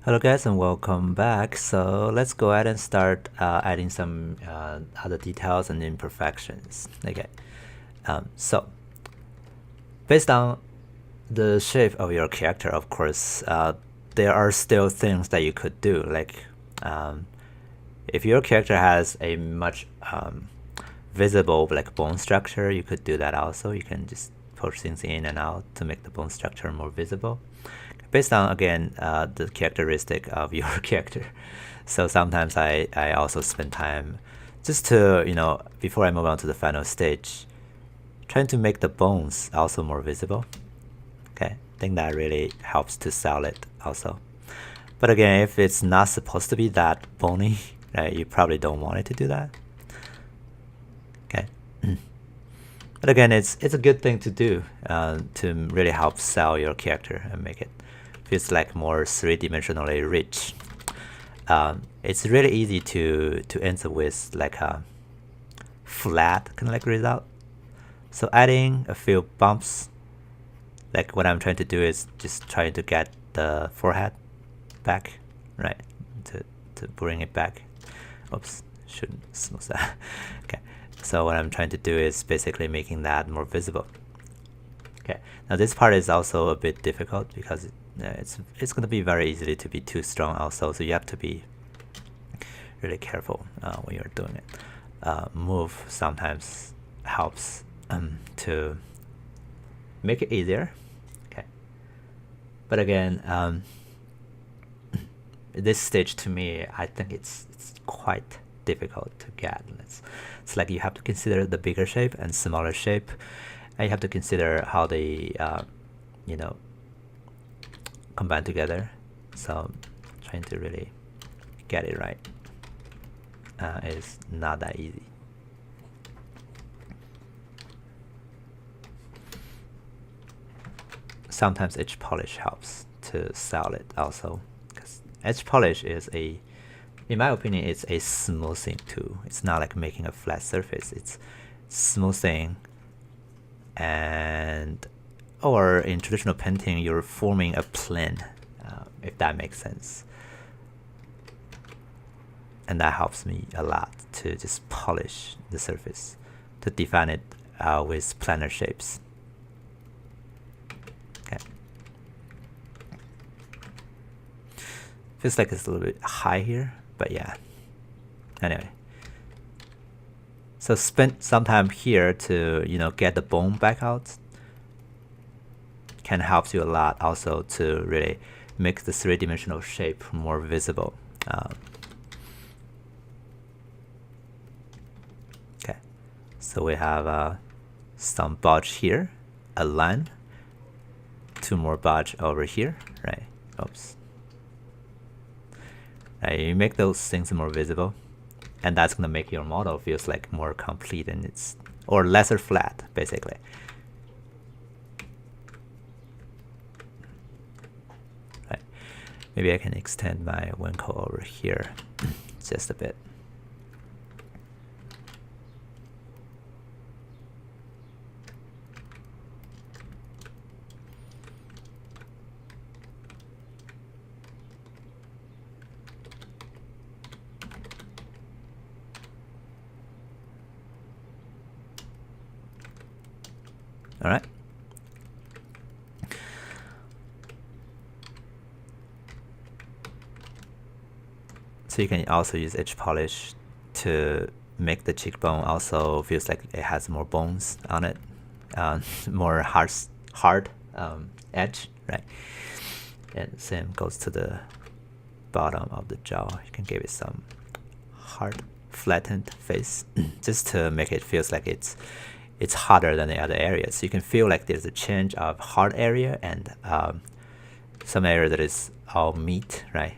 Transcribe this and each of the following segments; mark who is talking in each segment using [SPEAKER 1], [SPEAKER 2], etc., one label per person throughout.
[SPEAKER 1] Hello guys and welcome back. So let's go ahead and start adding some other details and imperfections. Okay. So based on the shape of your character, of course, there are still things that you could do. Like if your character has a much visible like bone structure, you could do that also. You can just push things in and out to make the bone structure more visible based on, again, the characteristic of your character. So sometimes I also spend time just to, before I move on to the final stage, trying to make the bones also more visible. Okay, I think that really helps to sell it also. But again, if it's not supposed to be that bony, right, you probably don't want it to do that. Okay. But again, it's a good thing to do to really help sell your character and make it feels like more three-dimensionally rich. It's really easy to end up with like a flat kind of like result. So adding a few bumps, like what I'm trying to do is just trying to get the forehead back, right? To bring it back. Oops, shouldn't smooth that. Okay, so what I'm trying to do is basically making that more visible. Okay, now this part is also a bit difficult because it's going to be very easy to be too strong also, so you have to be really careful when you're doing it. Move sometimes helps to make it easier. Okay, but again, this stage to me, I think it's quite difficult to get. It's like you have to consider the bigger shape and smaller shape, and you have to consider how they combine together. So trying to really get it right is not that easy. Sometimes edge polish helps to sell it also, because edge polish is in my opinion, it's a smoothing tool. It's not like making a flat surface. It's smoothing, and or in traditional painting, you're forming a plane, if that makes sense. And that helps me a lot to just polish the surface, to define it with planar shapes. Okay. Feels like it's a little bit high here, but yeah. Anyway. So spend some time here to, get the bone back out. Can help you a lot also to really make the three-dimensional shape more visible. Okay, so we have some budge here, a line, two more budge over here, right? Oops. Right, you make those things more visible, and that's gonna make your model feels like more complete, and or lesser flat basically. Right, maybe I can extend my winkle over here just a bit. All right. So you can also use edge polish to make the cheekbone also feels like it has more bones on it, more hard edge, right? And same goes to the bottom of the jaw. You can give it some hard, flattened face, just to make it feels like it's harder than the other areas. So you can feel like there's a change of hard area and some area that is all meat, right?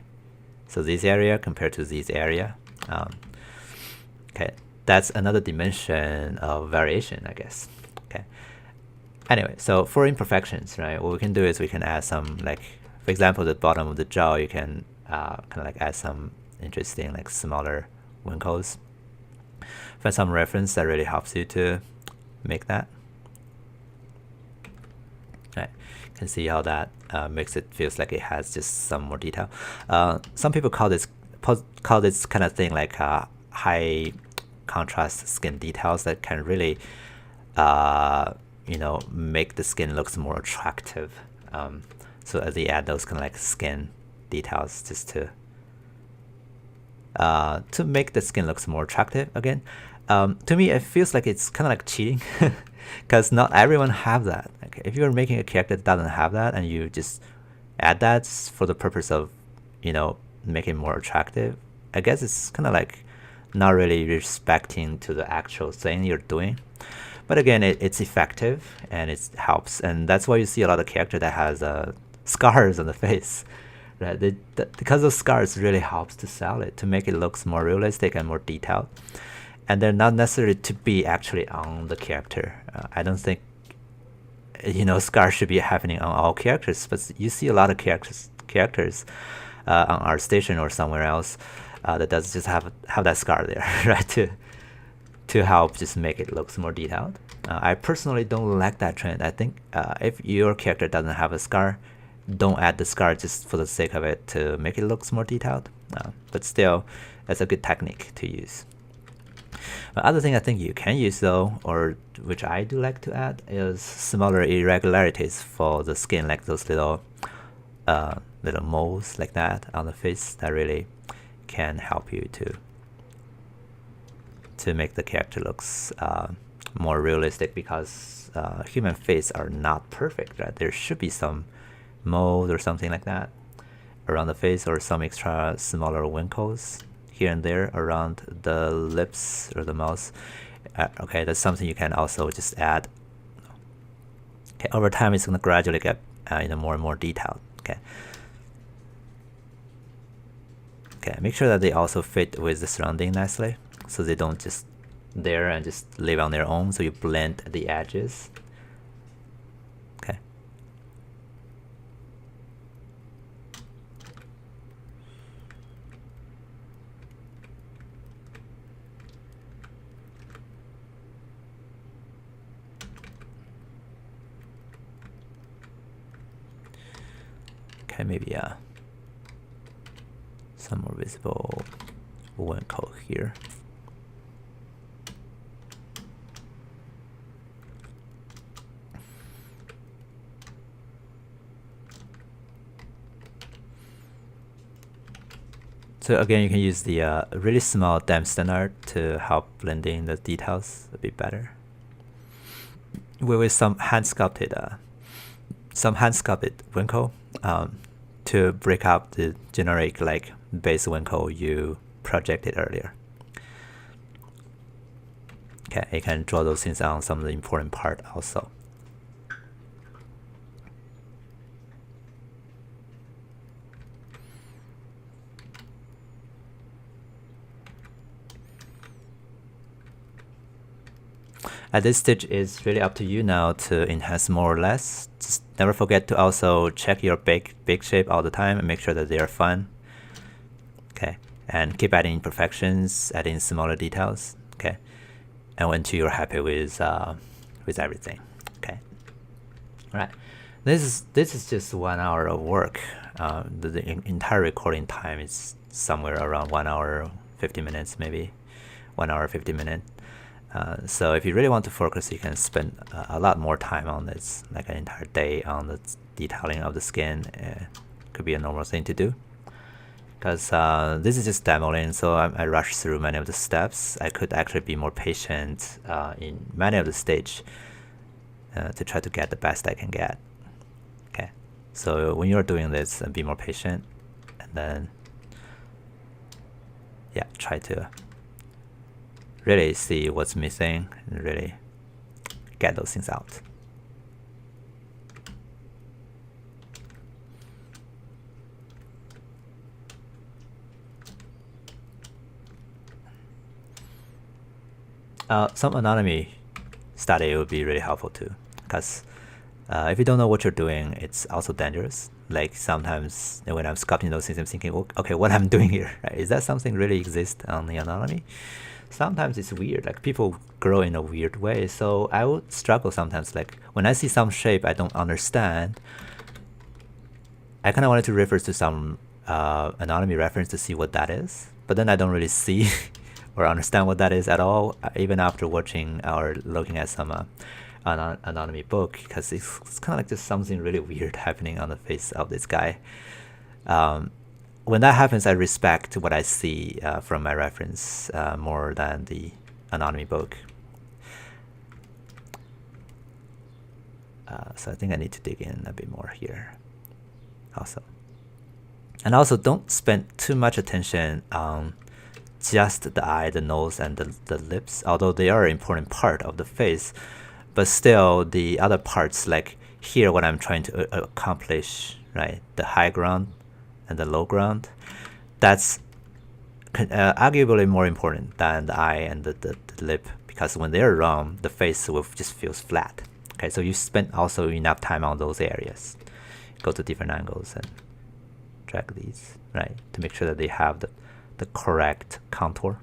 [SPEAKER 1] So this area compared to this area, okay, that's another dimension of variation, I guess. Okay. Anyway, so for imperfections, right, what we can do is we can add some, like, for example, the bottom of the jaw, you can kind of like add some interesting, like, smaller winkles. Find some reference that really helps you to make that. Right, you can see how that makes it feels like it has just some more detail. Some people call this kind of thing like high contrast skin details that can really make the skin looks more attractive. So as they add those kind of like skin details just to make the skin looks more attractive again. To me, it feels like it's kind of like cheating because not everyone have that. Okay, if you're making a character that doesn't have that and you just add that for the purpose of, making it more attractive, I guess it's kind of like not really respecting to the actual thing you're doing. But again, it's effective and it helps, and that's why you see a lot of character that has scars on the face. Right? Because those scars really helps to sell it, to make it looks more realistic and more detailed. And they're not necessarily to be actually on the character. I don't think, scars should be happening on all characters, but you see a lot of characters on ArtStation or somewhere else that does just have that scar there, right? To help just make it looks more detailed. I personally don't like that trend. I think if your character doesn't have a scar, don't add the scar just for the sake of it to make it looks more detailed. But still, that's a good technique to use. The other thing I think you can use though, or which I do like to add, is smaller irregularities for the skin, like those little moles like that on the face that really can help you to make the character looks more realistic, because human face are not perfect, right? There should be some mold or something like that around the face, or some extra smaller wrinkles here and there around the lips or the mouth. Okay, that's something you can also just add. Okay, over time it's going to gradually get more and more detailed. Okay, make sure that they also fit with the surrounding nicely, so they don't just there and just live on their own, so you blend the edges. Okay. Okay, maybe some more visible wrinkle here. So again, you can use the really small dampen art to help blending the details a bit better. With some hand sculpted wrinkle to break up the generic like base wrinkle you projected earlier. Okay, you can draw those things on some of the important part also. At this stage, it's really up to you now to enhance more or less. Just never forget to also check your big shape all the time and make sure that they are fun. Okay, and keep adding imperfections, adding smaller details. Okay, and until you're happy with everything. Okay, all right. This is just 1 hour of work. The entire recording time is somewhere around 1 hour 50 minutes, maybe 1 hour 50 minutes. So if you really want to focus, you can spend a lot more time on this, like an entire day on the detailing of the skin. Could be a normal thing to do. Because this is just demoing, so I rushed through many of the steps. I could actually be more patient in many of the stage to try to get the best I can get. Okay, so when you're doing this, be more patient, and then yeah, try to really see what's missing and really get those things out. Some anatomy study would be really helpful too, because if you don't know what you're doing, it's also dangerous. Like sometimes when I'm sculpting those things, I'm thinking, okay, what I'm doing here, right? Is that something really exist on the anatomy? sometimes it's weird. Like people grow in a weird way. So I would struggle sometimes. Like when I see some shape I don't understand, I kind of wanted to refer to some anatomy reference to see what that is. But then I don't really see or understand what that is at all, even after watching or looking at some anatomy book, because it's kind of like just something really weird happening on the face of this guy. When that happens, I respect what I see from my reference more than the anatomy book. So I think I need to dig in a bit more here also. And also don't spend too much attention on just the eye, the nose, and the lips, although they are an important part of the face. But still, the other parts, like here, what I'm trying to accomplish, right? The high ground and the low ground, that's arguably more important than the eye and the lip, because when they're wrong, the face will just feels flat. Okay, so you spend also enough time on those areas. Go to different angles and drag these, right, to make sure that they have the correct contour.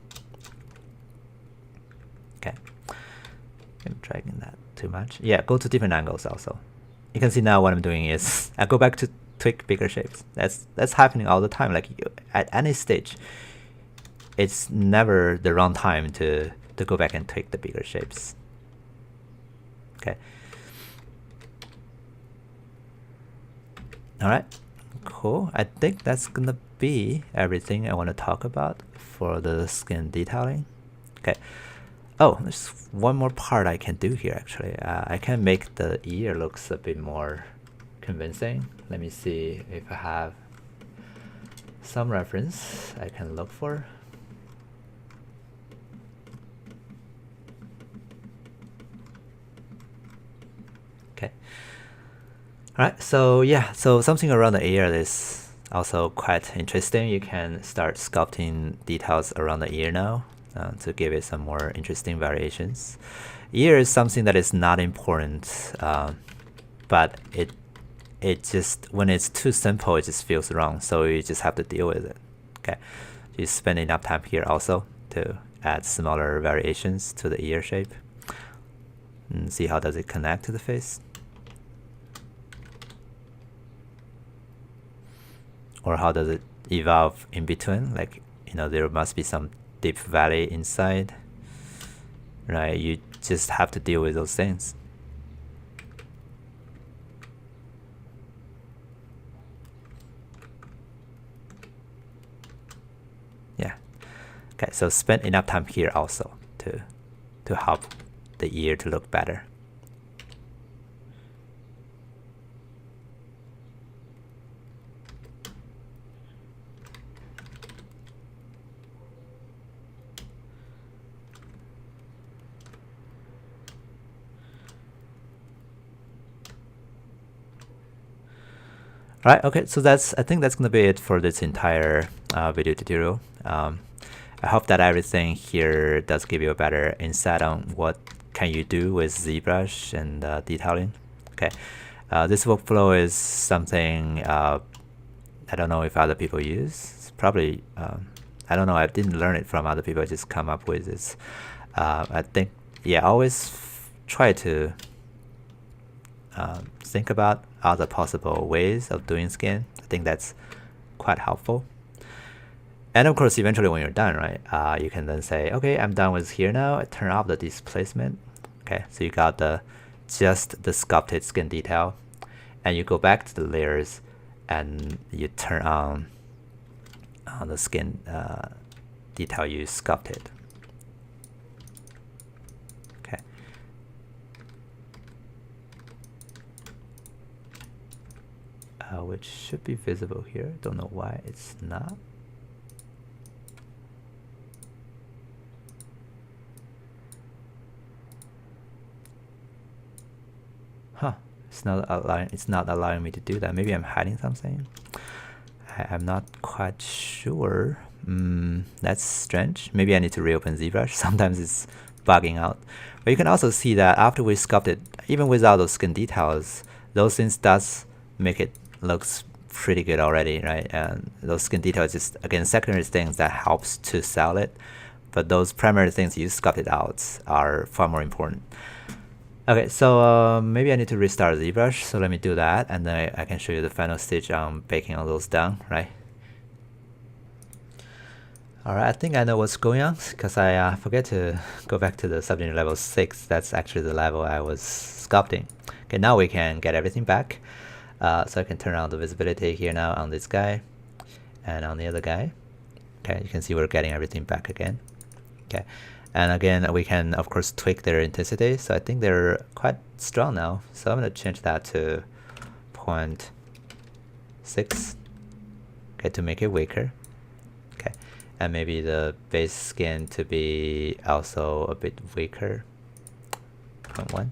[SPEAKER 1] Okay, I'm dragging that too much. Yeah, go to different angles also. You can see now what I'm doing is I go back to tweak bigger shapes. That's happening all the time. Like at any stage, it's never the wrong time to go back and tweak the bigger shapes. Okay. All right, cool. I think that's gonna be everything I want to talk about for the skin detailing. Okay. Oh, there's one more part I can do here actually. I can make the ear looks a bit more convincing. Let me see if I have some reference I can look for. Okay. All right, so yeah, so something around the ear is also quite interesting. You can start sculpting details around the ear now to give it some more interesting variations. Ear is something that is not important, but it just, when it's too simple, it just feels wrong. So you just have to deal with it. Okay, you spend enough time here also to add smaller variations to the ear shape and see how does it connect to the face. Or how does it evolve in between? Like, you know, there must be some deep valley inside, right? You just have to deal with those things. Yeah. Okay, so spend enough time here also to help the ear to look better. All right, okay, so I think that's gonna be it for this entire video tutorial. I hope that everything here does give you a better insight on what can you do with ZBrush and detailing. Okay, this workflow is something I don't know if other people use. It's probably I don't know. I didn't learn it from other people. I just come up with this. I think, yeah, always try to think about other possible ways of doing skin. I think that's quite helpful. And of course, eventually when you're done, right, you can then say, okay, I'm done with here now. I turn off the displacement. Okay, so you got just the sculpted skin detail, and you go back to the layers and you turn on the skin detail you sculpted. Okay. Which should be visible here. Don't know why it's not. Huh, it's not allowing me to do that. Maybe I'm hiding something. I'm not quite sure. That's strange. Maybe I need to reopen ZBrush. Sometimes it's bugging out. But you can also see that after we sculpted, even without those skin details, those things does make it looks pretty good already, right? And those skin details just, again, secondary things that helps to sell it. but those primary things you sculpted out are far more important. Okay, so maybe I need to restart ZBrush, so let me do that, and then I can show you the final stage on baking all those down, right? Alright, I think I know what's going on, because I forget to go back to the subject level 6. That's actually the level I was sculpting. Okay, now we can get everything back. So I can turn on the visibility here now on this guy, and on the other guy. Okay, you can see we're getting everything back again. Okay, and again we can of course tweak their intensity, so I think they're quite strong now, so I'm going to change that to 0.6, okay, to make it weaker. Okay, and maybe the base skin to be also a bit weaker, 0.1.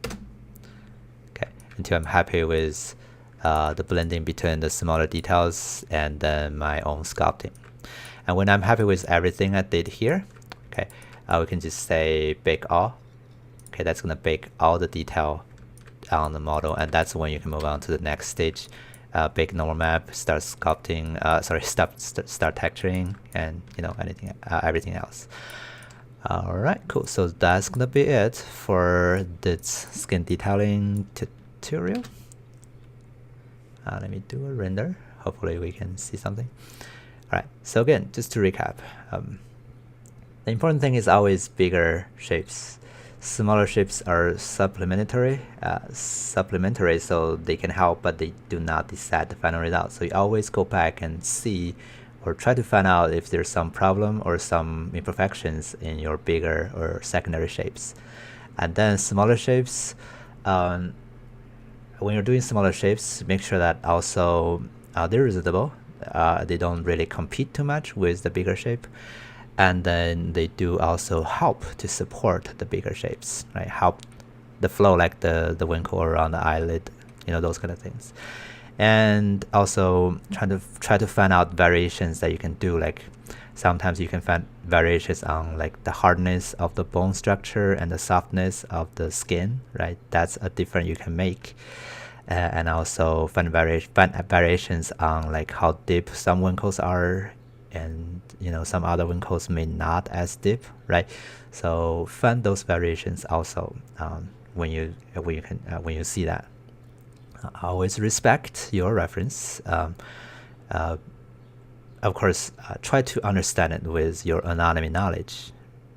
[SPEAKER 1] Okay, until I'm happy with the blending between the smaller details and then my own sculpting. And when I'm happy with everything I did here, okay, we can just say bake all. Okay, that's gonna bake all the detail on the model, and that's when you can move on to the next stage. Bake normal map, start sculpting, start texturing, and you know everything else. Alright, cool. So that's gonna be it for this skin detailing tutorial. Let me do a render. Hopefully we can see something. Alright, so again, just to recap, the important thing is always bigger shapes. Smaller shapes are supplementary, so they can help, but they do not decide the final result. So you always go back and see or try to find out if there's some problem or some imperfections in your bigger or secondary shapes. And then smaller shapes, when you're doing smaller shapes, make sure that also they're reusable. They don't really compete too much with the bigger shape, and then they do also help to support the bigger shapes, right? Help the flow, like the winkle around the eyelid, you know, those kind of things. And also try to find out variations that you can do. Like sometimes you can find variations on like the hardness of the bone structure and the softness of the skin, right? That's a difference you can make. And also find variations on like how deep some winkles are, and you know some other winkles may not as deep, right? So find those variations also when you see that. Always respect your reference. Of course, try to understand it with your anatomy knowledge,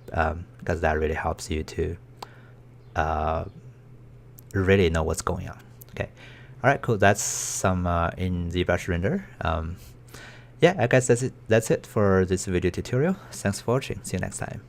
[SPEAKER 1] because that really helps you to really know what's going on. Okay, all right, cool. That's some in ZBrush render. Yeah, I guess that's it for this video tutorial. Thanks for watching. See you next time.